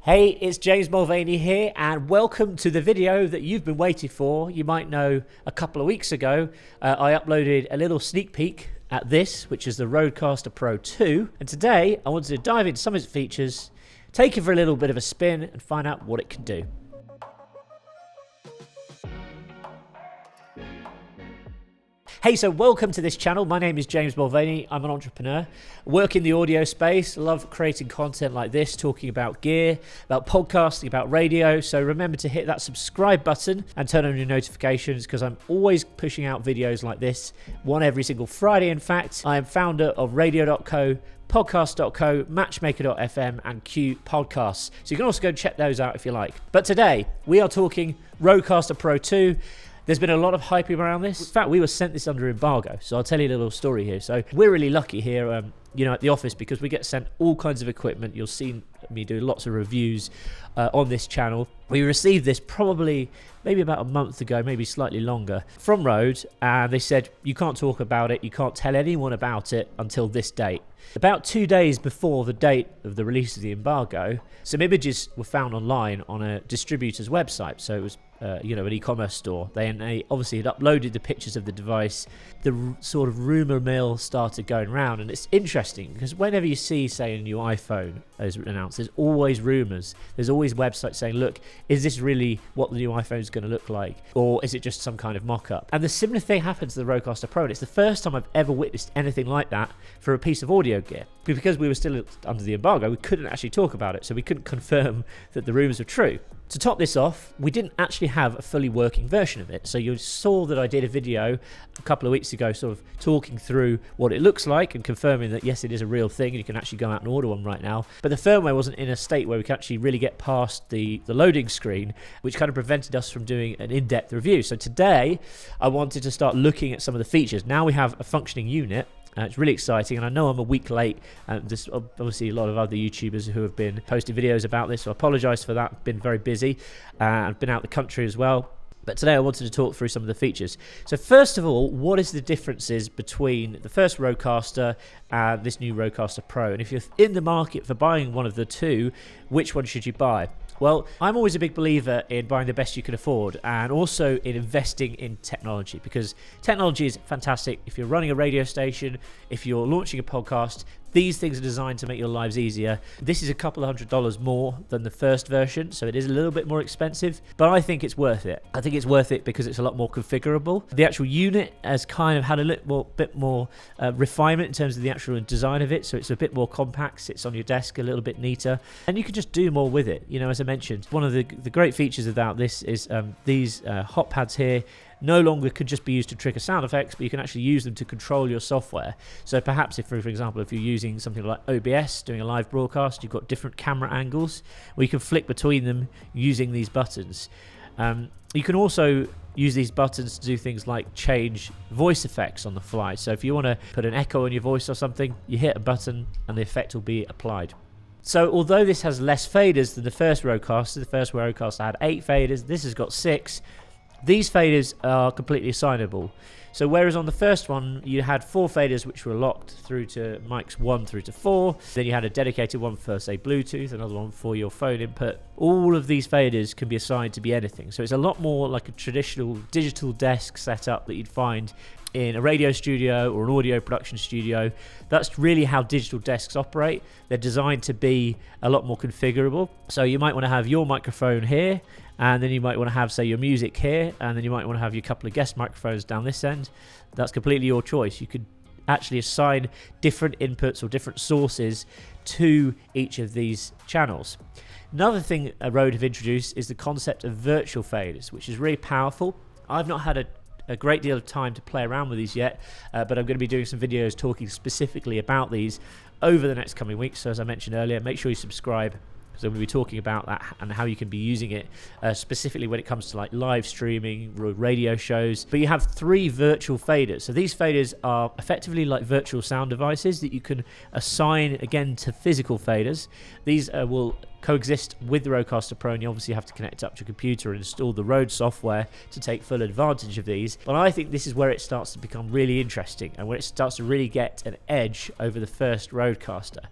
Hey, it's James Mulvaney here, and welcome to the video that you've been waiting for. You might know a couple of weeks ago, I uploaded a little sneak peek at this, which is the Rodecaster Pro II. And today, I wanted to dive into some of its features, take it for a little bit of a spin, and find out what it can do. Hey, so welcome to this channel. My name is James Mulvaney. I'm an entrepreneur. I work in the audio space. Love creating content like this, talking about gear, about podcasting, about radio. So remember to hit that subscribe button and turn on your notifications because I'm always pushing out videos like this, one every single Friday. In fact, I am founder of radio.co, podcast.co, matchmaker.fm and Q podcasts. So you can also go check those out if you like. But today we are talking Rodecaster Pro II. There's been a lot of hype around this. In fact, we were sent this under embargo, so I'll tell you a little story here. So we're really lucky here, at the office because we get sent all kinds of equipment. You'll see me do lots of reviews on this channel. We received this maybe about a month ago, maybe slightly longer, from Rode, and they said, you can't talk about it, you can't tell anyone about it until this date. About 2 days before the date of the release of the embargo, some images were found online on a distributor's website. So it was an e-commerce store. They obviously had uploaded the pictures of the device. The sort of rumor mill started going around, and it's interesting because whenever you see, say, a new iPhone is announced, there's always rumors. There's always websites saying, look, is this really what the new iPhone is going to look like? Or is it just some kind of mock-up? And the similar thing happened to the Rodecaster Pro, and it's the first time I've ever witnessed anything like that for a piece of audio gear. Because we were still under the embargo, we couldn't actually talk about it, so we couldn't confirm that the rumors were true. To top this off, we didn't actually have a fully working version of it. So you saw that I did a video a couple of weeks ago sort of talking through what it looks like and confirming that yes, it is a real thing and you can actually go out and order one right now. But the firmware wasn't in a state where we could actually really get past the loading screen, which kind of prevented us from doing an in-depth review. So today, I wanted to start looking at some of the features. Now we have a functioning unit. It's really exciting, and I know I'm a week late. There's obviously a lot of other YouTubers who have been posting videos about this, so I apologise for that. I've been very busy. I've been out of the country as well. But today I wanted to talk through some of the features. So first of all, what is the differences between the first Rodecaster and this new Rodecaster Pro? And if you're in the market for buying one of the two, which one should you buy? Well, I'm always a big believer in buying the best you can afford and also in investing in technology, because technology is fantastic. If you're running a radio station, if you're launching a podcast, these things are designed to make your lives easier. This is a couple of $100 more than the first version, so it is a little bit more expensive, but I think it's worth it. I think it's worth it because it's a lot more configurable. The actual unit has kind of had a bit more refinement in terms of the actual design of it, so it's a bit more compact, sits on your desk a little bit neater, and you can just do more with it. You know, as I mentioned, one of the great features about this is these hot pads here no longer could just be used to trigger sound effects, but you can actually use them to control your software. So perhaps if, for example, if you're using something like OBS, doing a live broadcast, you've got different camera angles, where you can flick between them using these buttons. You can also use these buttons to do things like change voice effects on the fly. So if you want to put an echo in your voice or something, you hit a button and the effect will be applied. So although this has less faders than the first Rodecaster had 8 faders, this has got 6. These faders are completely assignable. So whereas on the first one you had 4 faders which were locked through to mics 1 through to 4, then you had a dedicated one for, say, Bluetooth, another one for your phone input. All of these faders can be assigned to be anything. So it's a lot more like a traditional digital desk setup that you'd find in a radio studio or an audio production studio. That's really how digital desks operate. They're designed to be a lot more configurable. So you might want to have your microphone here, and then you might want to have, say, your music here, and then you might want to have your couple of guest microphones down this end. That's completely your choice. You could actually assign different inputs or different sources to each of these channels. Another thing Rode have introduced is the concept of virtual faders, which is really powerful. I've not had a great deal of time to play around with these yet, but I'm going to be doing some videos talking specifically about these over the next coming weeks. So as I mentioned earlier, make sure you subscribe, because we'll be talking about that and how you can be using it specifically when it comes to like live streaming, radio shows. But you have 3 virtual faders. So these faders are effectively like virtual sound devices that you can assign again to physical faders. These will coexist with the Rodecaster Pro, and you obviously have to connect up to a computer and install the Rode software to take full advantage of these. But I think this is where it starts to become really interesting and where it starts to really get an edge over the first Rodecaster.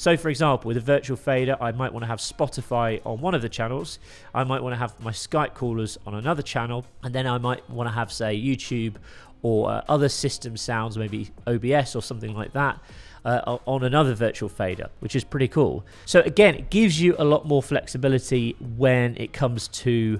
So for example, with a virtual fader, I might want to have Spotify on one of the channels, I might want to have my Skype callers on another channel, and then I might want to have, say, YouTube or other system sounds, maybe OBS or something like that, on another virtual fader, which is pretty cool. So again, it gives you a lot more flexibility when it comes to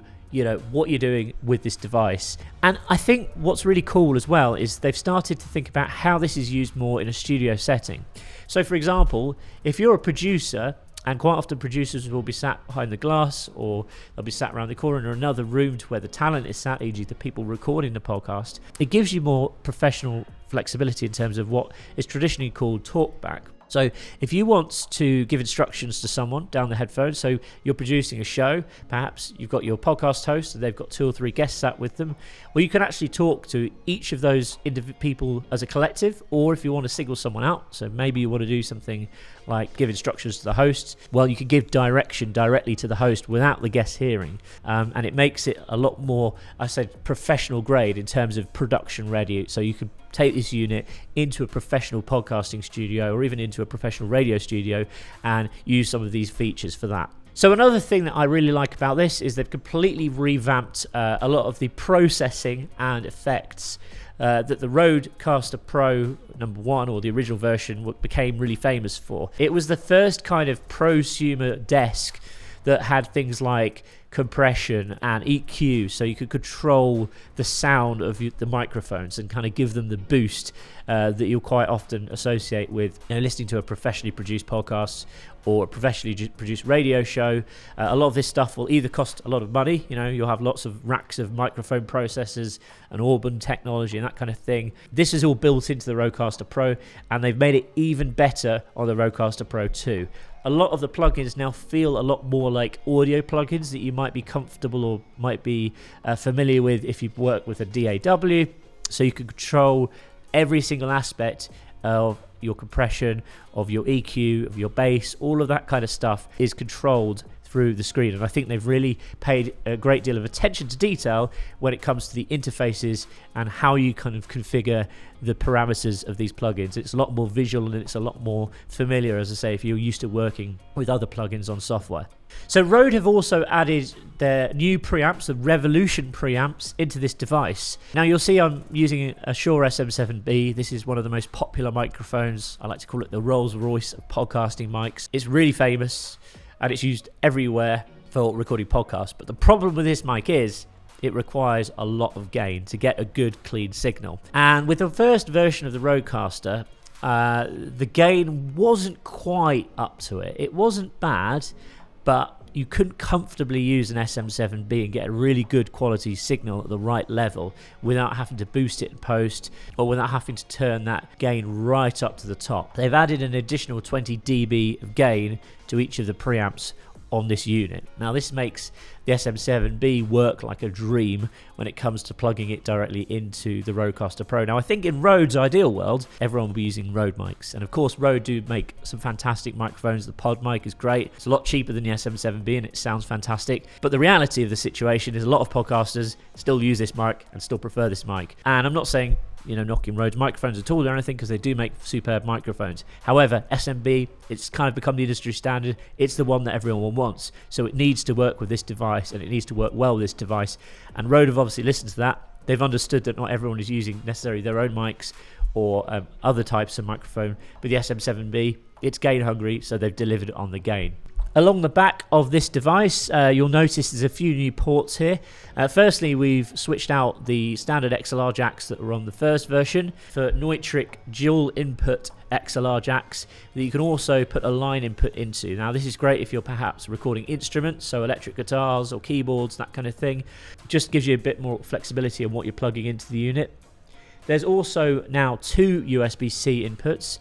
what you're doing with this device. And I think what's really cool as well is they've started to think about how this is used more in a studio setting. So for example, if you're a producer, and quite often producers will be sat behind the glass, or they'll be sat around the corner in another room to where the talent is sat, e.g. the people recording the podcast, it gives you more professional flexibility in terms of what is traditionally called talkback. So if you want to give instructions to someone down the headphones, so you're producing a show, perhaps you've got your podcast host and they've got 2 or 3 guests sat with them, well, you can actually talk to each of those people as a collective, or if you want to single someone out, so maybe you want to do something like give instructions to the host, well, you can give direction directly to the host without the guest hearing, and it makes it a lot more, I said, professional grade in terms of production ready. So you could take this unit into a professional podcasting studio or even into a professional radio studio and use some of these features for that. So another thing that I really like about this is they've completely revamped a lot of the processing and effects that the Rodecaster Pro I, or the original version, became really famous for. It was the first kind of prosumer desk that had things like compression and EQ, so you could control the sound of the microphones and kind of give them the boost that you'll quite often associate with listening to a professionally produced podcast or a professionally produced radio show. A lot of this stuff will either cost a lot of money, you'll have lots of racks of microphone processors and Auburn technology and that kind of thing. This is all built into the Rodecaster Pro, and they've made it even better on the Rodecaster Pro II. A lot of the plugins now feel a lot more like audio plugins that you might be comfortable or might be familiar with if you work with a DAW. So you can control every single aspect of your compression, of your EQ, of your bass, all of that kind of stuff is controlled through the screen. And I think they've really paid a great deal of attention to detail when it comes to the interfaces and how you kind of configure the parameters of these plugins. It's a lot more visual and it's a lot more familiar, as I say, if you're used to working with other plugins on software. So Rode have also added their new preamps, the Revolution preamps, into this device. Now you'll see I'm using a Shure SM7B. This is one of the most popular microphones. I like to call it the Rolls Royce of podcasting mics. It's really famous and it's used everywhere for recording podcasts. But the problem with this mic is it requires a lot of gain to get a good clean signal. And with the first version of the Rodecaster, the gain wasn't quite up to it. It wasn't bad, but you couldn't comfortably use an SM7B and get a really good quality signal at the right level without having to boost it in post or without having to turn that gain right up to the top. They've added an additional 20 dB of gain to each of the preamps on this unit. Now this makes the SM7B work like a dream when it comes to plugging it directly into the Rodecaster Pro. Now I think in Rode's ideal world, everyone will be using Rode mics. And of course Rode do make some fantastic microphones. The pod mic is great. It's a lot cheaper than the SM7B and it sounds fantastic. But the reality of the situation is a lot of podcasters still use this mic and still prefer this mic. And I'm not saying knocking Rode's microphones at all or anything, because they do make superb microphones. However, SMB, it's kind of become the industry standard. It's the one that everyone wants. So it needs to work with this device and it needs to work well with this device. And Rode have obviously listened to that. They've understood that not everyone is using necessarily their own mics or other types of microphone. But the SM7B, it's gain hungry, so they've delivered on the gain. Along the back of this device, you'll notice there's a few new ports here. Firstly, we've switched out the standard XLR jacks that were on the first version for Neutrik dual input XLR jacks that you can also put a line input into. Now this is great if you're perhaps recording instruments, so electric guitars or keyboards, that kind of thing. Just gives you a bit more flexibility on what you're plugging into the unit. There's also now 2 USB-C inputs.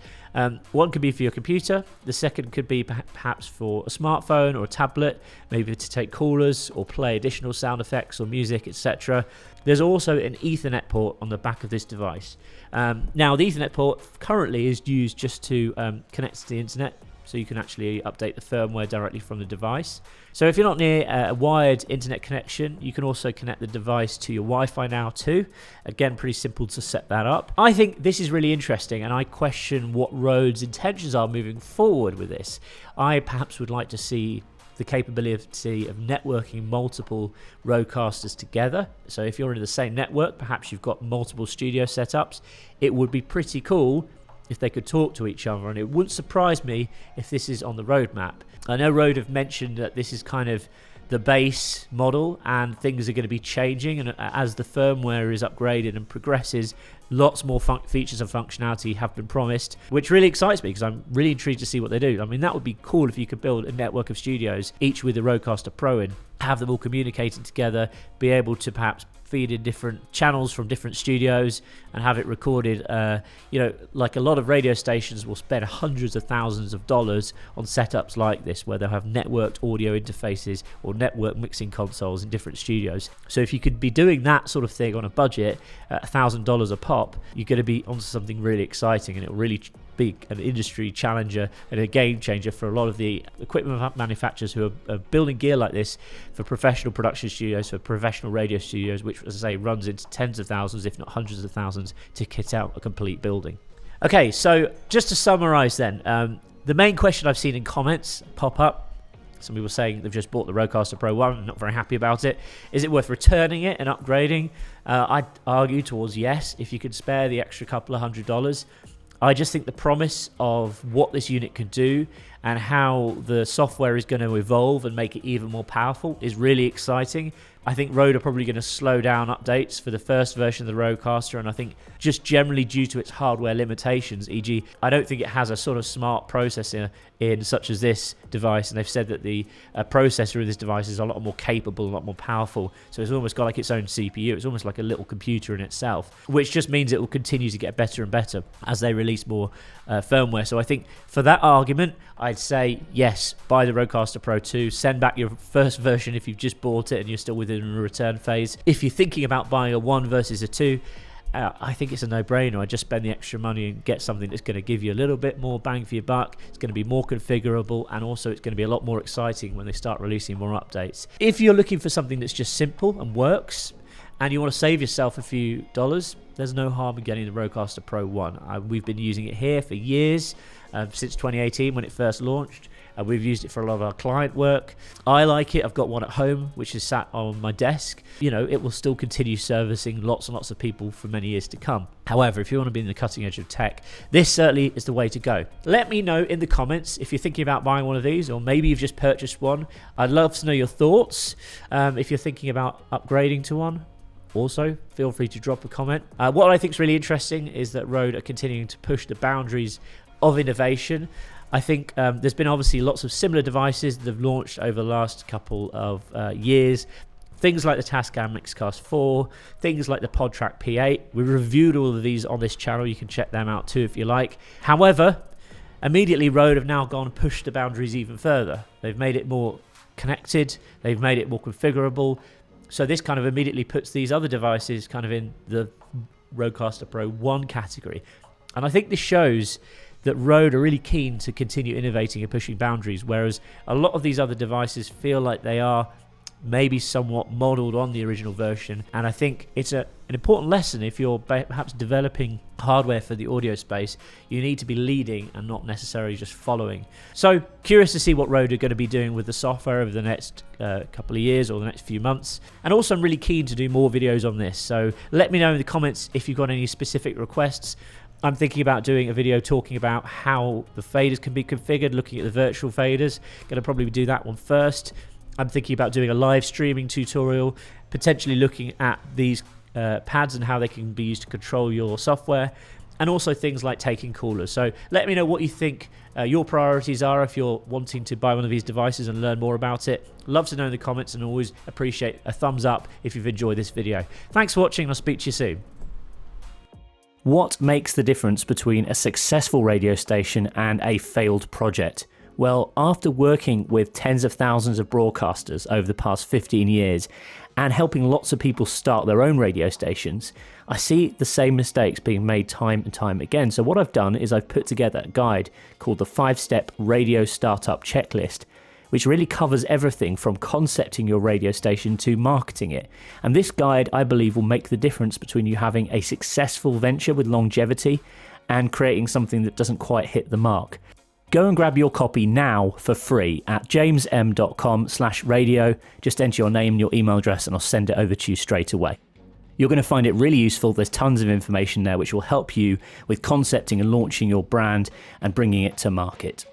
One could be for your computer, the second could be perhaps for a smartphone or a tablet, maybe to take callers or play additional sound effects or music, etc. There's also an Ethernet port on the back of this device. Now the Ethernet port currently is used just to connect to the internet, so you can actually update the firmware directly from the device. So if you're not near a wired internet connection, you can also connect the device to your Wi-Fi now too. Again, pretty simple to set that up. I think this is really interesting, and I question what Rode's intentions are moving forward with this. I perhaps would like to see the capability of networking multiple Rodecasters together. So if you're in the same network, perhaps you've got multiple studio setups, it would be pretty cool if they could talk to each other, and it wouldn't surprise me if this is on the roadmap. I know Rode have mentioned that this is kind of the base model and things are going to be changing, and as the firmware is upgraded and progresses, lots more features and functionality have been promised, which really excites me because I'm really intrigued to see what they do. I mean, that would be cool if you could build a network of studios, each with a Rodecaster Pro in, have them all communicating together, be able to perhaps feed in different channels from different studios and have it recorded. Like a lot of radio stations will spend hundreds of thousands of dollars on setups like this, where they'll have networked audio interfaces or network mixing consoles in different studios. So if you could be doing that sort of thing on a budget at $1,000 a pop, you're going to be onto something really exciting, and it will really be an industry challenger and a game changer for a lot of the equipment manufacturers who are building gear like this for professional production studios, for professional radio studios, which, as I say, runs into tens of thousands, if not hundreds of thousands, to kit out a complete building. Okay, so just to summarize then, the main question I've seen in comments pop up, some people saying they've just bought the Rodecaster Pro I and not very happy about it. Is it worth returning it and upgrading? I'd argue towards yes, if you could spare the extra couple of $100. I just think the promise of what this unit can do and how the software is going to evolve and make it even more powerful is really exciting. I think Rode are probably going to slow down updates for the first version of the Rodecaster, and I think just generally due to its hardware limitations, e.g. I don't think it has a sort of smart processor in such as this device, and they've said that the processor of this device is a lot more capable, a lot more powerful, so it's almost got like its own CPU. It's almost like a little computer in itself, which just means it will continue to get better and better as they release more firmware. So I think for that argument, I'd say yes, buy the Rodecaster Pro II, send back your first version if you've just bought it and you're still within a return phase. If you're thinking about buying a 1 versus a 2, I think it's a no-brainer. I just spend the extra money and get something that's going to give you a little bit more bang for your buck. It's going to be more configurable, and also it's going to be a lot more exciting when they start releasing more updates. If you're looking for something that's just simple and works, and you want to save yourself a few dollars, there's no harm in getting the Rodecaster Pro I. We've been using it here for years, since 2018 when it first launched. We've used it for a lot of our client work. I like it. I've got one at home, which is sat on my desk. You know, it will still continue servicing lots and lots of people for many years to come. However, if you want to be in the cutting edge of tech, this certainly is the way to go. Let me know in the comments if you're thinking about buying one of these, or maybe you've just purchased one. I'd love to know your thoughts. If you're thinking about upgrading to one, also feel free to drop a comment. What I think is really interesting is that Rode are continuing to push the boundaries of innovation. I think there's been obviously lots of similar devices that have launched over the last couple of years. Things like the Tascam Mixcast 4, things like the PodTrack P8. We reviewed all of these on this channel. You can check them out too if you like. However, immediately Rode have now gone and pushed the boundaries even further. They've made it more connected. They've made it more configurable. So this kind of immediately puts these other devices kind of in the Rodecaster Pro I category. And I think this shows that Rode are really keen to continue innovating and pushing boundaries, whereas a lot of these other devices feel like they are maybe somewhat modeled on the original version. And I think it's an important lesson if you're perhaps developing hardware for the audio space. You need to be leading and not necessarily just following. So curious to see what Rode are going to be doing with the software over the next couple of years or the next few months. And also I'm really keen to do more videos on this, so let me know in the comments if you've got any specific requests. I'm thinking about doing a video talking about how the faders can be configured, looking at the virtual faders. Going to probably do that one first. I'm thinking about doing a live streaming tutorial, potentially looking at these pads and how they can be used to control your software, and also things like taking callers. So let me know what you think your priorities are if you're wanting to buy one of these devices and learn more about it. Love to know in the comments, and always appreciate a thumbs up if you've enjoyed this video. Thanks for watching, and I'll speak to you soon. What makes the difference between a successful radio station and a failed project? Well, after working with tens of thousands of broadcasters over the past 15 years and helping lots of people start their own radio stations, I see the same mistakes being made time and time again. So what I've done is I've put together a guide called the 5-Step Radio Startup Checklist, which really covers everything from concepting your radio station to marketing it. And this guide, I believe, will make the difference between you having a successful venture with longevity and creating something that doesn't quite hit the mark. Go and grab your copy now for free at jamesm.com/radio. Just enter your name and your email address and I'll send it over to you straight away. You're going to find it really useful. There's tons of information there which will help you with concepting and launching your brand and bringing it to market.